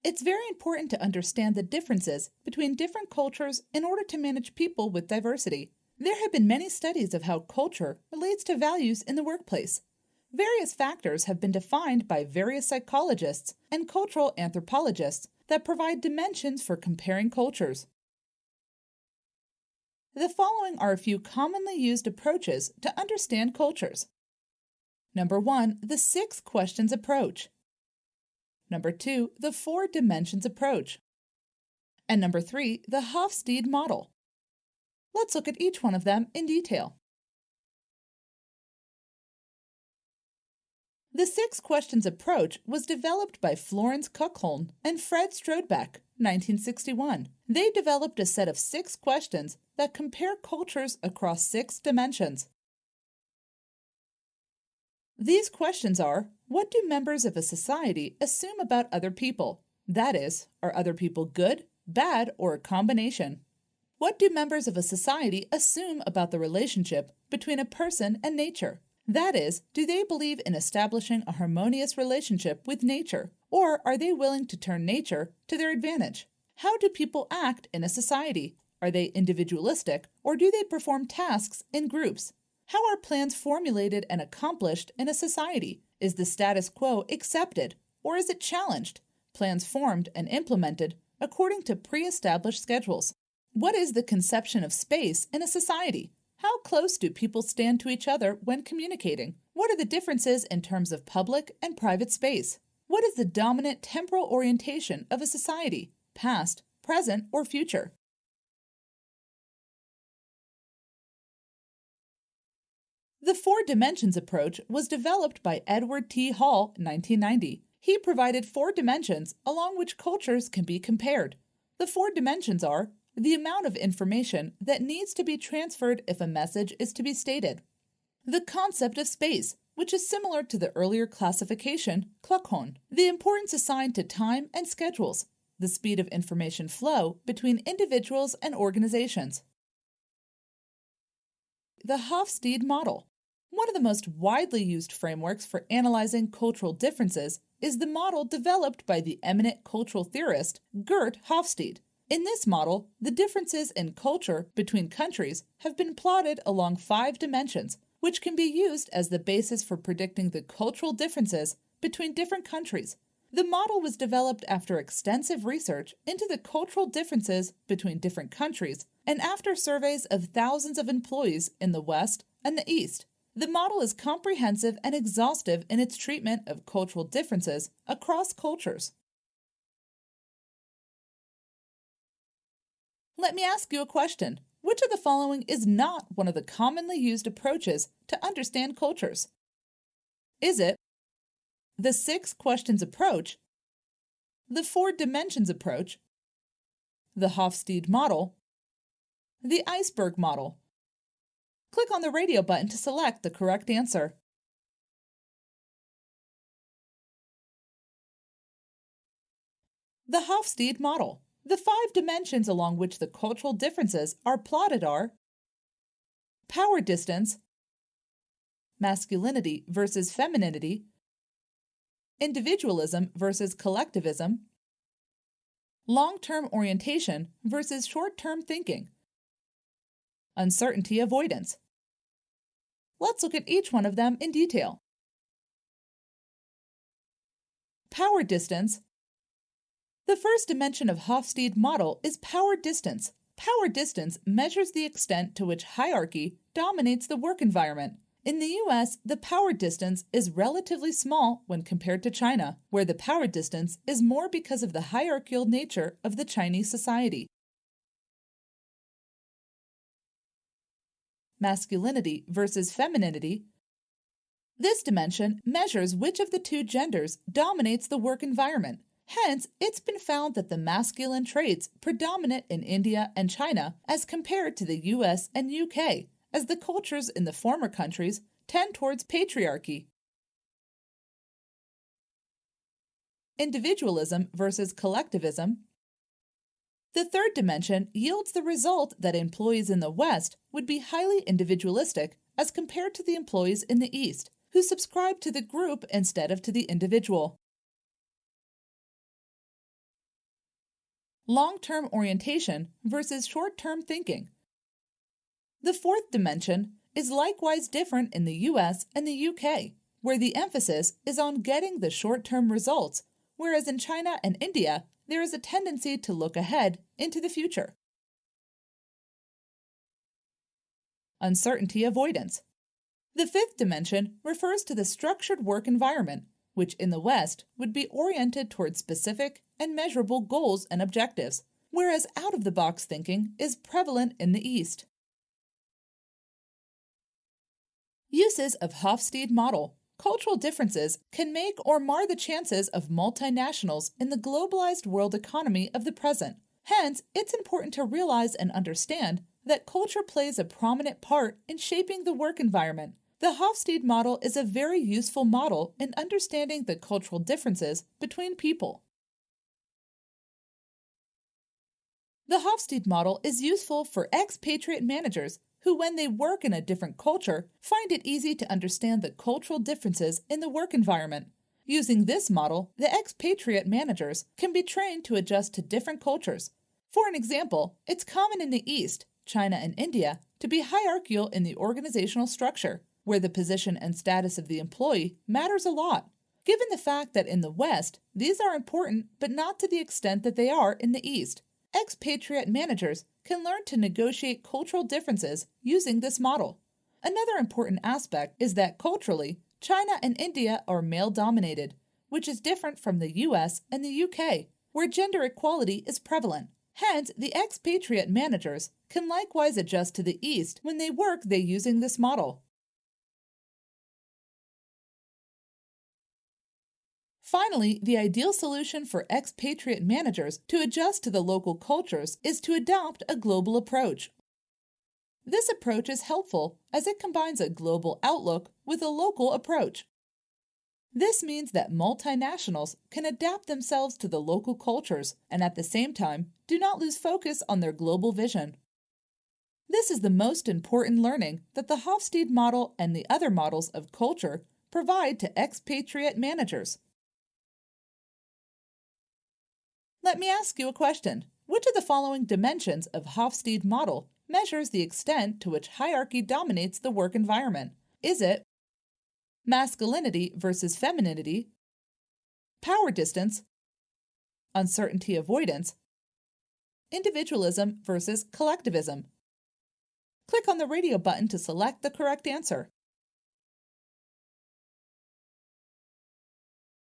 It's very important to understand the differences between different cultures in order to manage people with diversity. There have been many studies of how culture relates to values in the workplace. Various factors have been defined by various psychologists and cultural anthropologists that provide dimensions for comparing cultures. The following are a few commonly used approaches to understand cultures. Number 1, the 6 questions approach. Number 2, the 4 dimensions approach. And number 3, the Hofstede Model. Let's look at each one of them in detail. The 6 questions approach was developed by Florence Kuckholm and Fred Strodebeck, 1961. They developed a set of 6 questions that compare cultures across 6 dimensions. These questions are, what do members of a society assume about other people? That is, are other people good, bad, or a combination? What do members of a society assume about the relationship between a person and nature? That is, do they believe in establishing a harmonious relationship with nature, or are they willing to turn nature to their advantage? How do people act in a society? Are they individualistic, or do they perform tasks in groups? How are plans formulated and accomplished in a society? Is the status quo accepted, or is it challenged? Plans formed and implemented according to pre-established schedules. What is the conception of space in a society? How close do people stand to each other when communicating? What are the differences in terms of public and private space? What is the dominant temporal orientation of a society, past, present, or future? The 4 dimensions approach was developed by Edward T. Hall in 1990. He provided 4 dimensions along which cultures can be compared. The 4 dimensions are the amount of information that needs to be transferred if a message is to be stated, the concept of space, which is similar to the earlier classification, Kluckhohn, the importance assigned to time and schedules, the speed of information flow between individuals and organizations. The Hofstede Model. One of the most widely used frameworks for analyzing cultural differences is the model developed by the eminent cultural theorist Gert Hofstede. In this model, the differences in culture between countries have been plotted along 5 dimensions, which can be used as the basis for predicting the cultural differences between different countries. The model was developed after extensive research into the cultural differences between different countries and after surveys of thousands of employees in the West and the East. The model is comprehensive and exhaustive in its treatment of cultural differences across cultures. Let me ask you a question. Which of the following is not one of the commonly used approaches to understand cultures? Is it the 6 questions approach, the 4 dimensions approach, the Hofstede model, the iceberg model? Click on the radio button to select the correct answer. The Hofstede model. The 5 dimensions along which the cultural differences are plotted are power distance, masculinity versus femininity, individualism versus collectivism, long-term orientation versus short-term thinking, uncertainty avoidance. Let's look at each one of them in detail. Power distance. The first dimension of Hofstede model is power distance. Power distance measures the extent to which hierarchy dominates the work environment. In the US, the power distance is relatively small when compared to China, where the power distance is more because of the hierarchical nature of the Chinese society. Masculinity versus femininity. This dimension measures which of the 2 genders dominates the work environment. Hence, it's been found that the masculine traits predominate in India and China as compared to the US and UK, as the cultures in the former countries tend towards patriarchy. Individualism versus collectivism. The third dimension yields the result that employees in the West would be highly individualistic as compared to the employees in the East, who subscribe to the group instead of to the individual. long-term orientation versus short-term thinking. The fourth dimension is likewise different in the US and the UK, where the emphasis is on getting the short-term results, whereas in China and India, there is a tendency to look ahead into the future. Uncertainty avoidance. The fifth dimension refers to the structured work environment, which in the West would be oriented towards specific and measurable goals and objectives, whereas out-of-the-box thinking is prevalent in the East. Uses of Hofstede Model. Cultural differences can make or mar the chances of multinationals in the globalized world economy of the present. Hence, it's important to realize and understand that culture plays a prominent part in shaping the work environment. The Hofstede model is a very useful model in understanding the cultural differences between people. The Hofstede model is useful for expatriate managers who, when they work in a different culture, find it easy to understand the cultural differences in the work environment. Using this model, the expatriate managers can be trained to adjust to different cultures. For an example, it's common in the East, China and India, to be hierarchical in the organizational structure, where the position and status of the employee matters a lot. Given the fact that in the West, these are important but not to the extent that they are in the East, expatriate managers can learn to negotiate cultural differences using this model. Another important aspect is that culturally, China and India are male-dominated, which is different from the US and the UK, where gender equality is prevalent. Hence, the expatriate managers can likewise adjust to the East when they work using this model. Finally, the ideal solution for expatriate managers to adjust to the local cultures is to adopt a global approach. This approach is helpful as it combines a global outlook with a local approach. This means that multinationals can adapt themselves to the local cultures and at the same time do not lose focus on their global vision. This is the most important learning that the Hofstede model and the other models of culture provide to expatriate managers. Let me ask you a question. Which of the following dimensions of Hofstede model measures the extent to which hierarchy dominates the work environment? Is it masculinity versus femininity, power distance, uncertainty avoidance, individualism versus collectivism? Click on the radio button to select the correct answer.